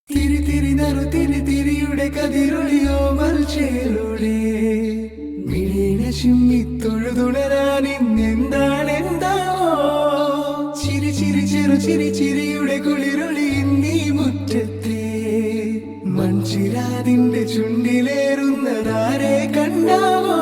തിരി തിരി നറു തിരി തിരിയുടെ കതിരൊളിയോ മൽച്ചേലൂടെ മിഴീന ചിമ്മി തൊഴുതുണരാൻ ഇന്നെന്താണെന്താവോ ചിരി ചിരി ചെറു ചിരി ചിരിയുടെ കുളിരൊളി നീ മുറ്റത്തെ മൺചിരാതിന്റെ ചുണ്ടിലേറുന്നതാരെ കണ്ടാവോ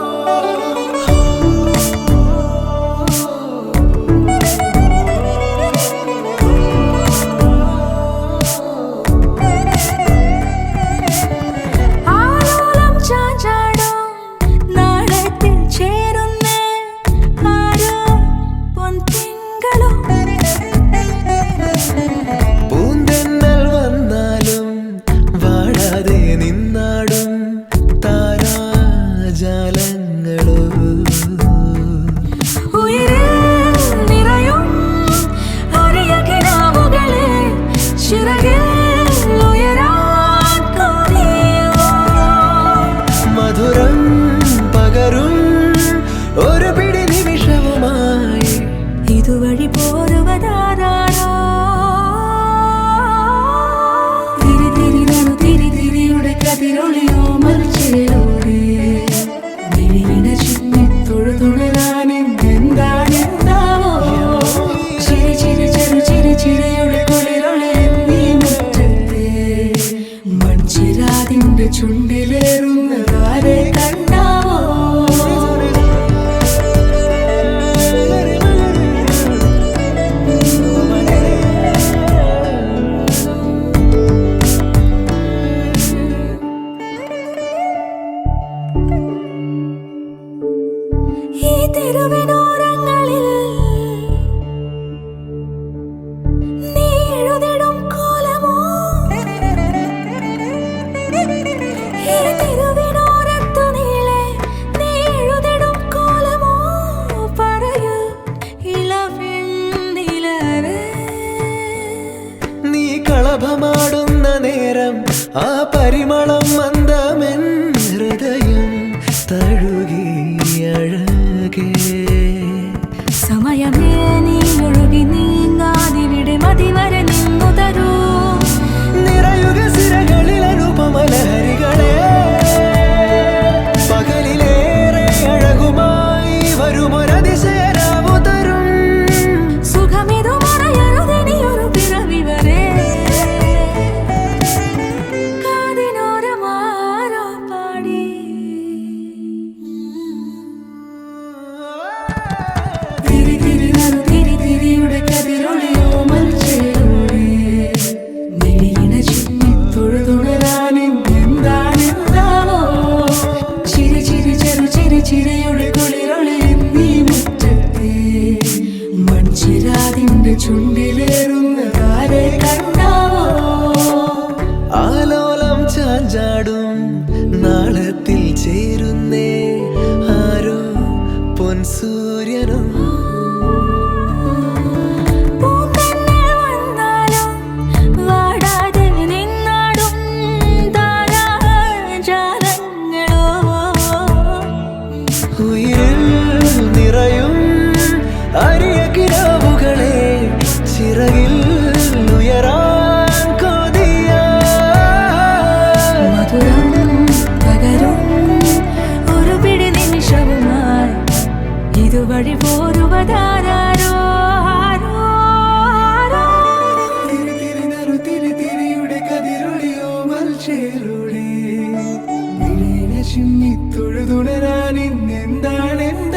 ഇതുവഴി പോരുവതാരാണോ തിരി തിരി നറു തിരി തിരിയുടെ കതിരൊളിയോ മൽച്ചേലൂടെ മിഴിയിണ ചിമ്മി തൊഴുതുണരാൻ ഇന്നെന്താണെന്താവോ ചിരി ചിരി ചെറു ചിരി ചിരിയുടെ കുളിരൊളി നീ മുറ്റത്തെ മൺചിരാതിന്റെ ചുണ്ടിലേറുന്നതാരെ കണ്ടാവോ ഈ തെരുവിനോരങ്ങളിൽ നീ എഴുതിടും കോലമോ ഈ തെരുവിനോരത്തു നീളെ നീ എഴുതിടും കോലമോ പറയൂ ഇളവെണ്ണിലവേ നീ കളഭമാടുന്ന നേരം ആ പരിമളം മന്ദമെൻ ഹൃദയം തഴുകി സമയമേ നീ ഒഴുകി നീങ്ങാതിവിടെ മതിവരെ നിന്നു തരൂ നിറയുക സിരകളിൽ അനുപമലഹരികളെ പകലിലേറെ അഴകുമായി വരുമൊരതിശയരാവു തരും സുഖമിതു മറയരുതെനിയൊരു പിറവി വരെ കാതിനോരമാരോ പാടി തിരി തിരി നറു തിരി തിരിയുടെ കതിരൊളിയോ മൽച്ചേലൂടെ മിഴിയിണ ചിമ്മി തൊഴുതുണരാൻ ഇന്നെന്താണെന്താവോ ചിരി ചിരി ചെറു ചിരി ചിരിയുടെ കുളിരൊളി നീ മുറ്റത്തെ മൺചിരാതിന്റെ ചുണ്ടിലേറുന്നതാരെ കണ്ടാവോ ആലോലം ചാഞ്ചാടും നാളത്തിൽ ചേരുന്നേ ആരോ പൊൻസൂര്യനും ഉയിരിൽ നിറയും അരിയ കിനാവുകളെ ചിറകിൽ ഉയരാൻ കൊതിയ മധുരം പകരും ഒരു പിടി നിമിഷവുമായി ഇതുവഴി പോരുവതാരോ തിരി തിരി നറു തിരി തിരിയുടെ കതിരൊളിയോ മൽച്ചേലൂടെ മിഴീന ചിമ്മി തൊഴുതുണരാൻ ഇന്നെന്താണെന്ന്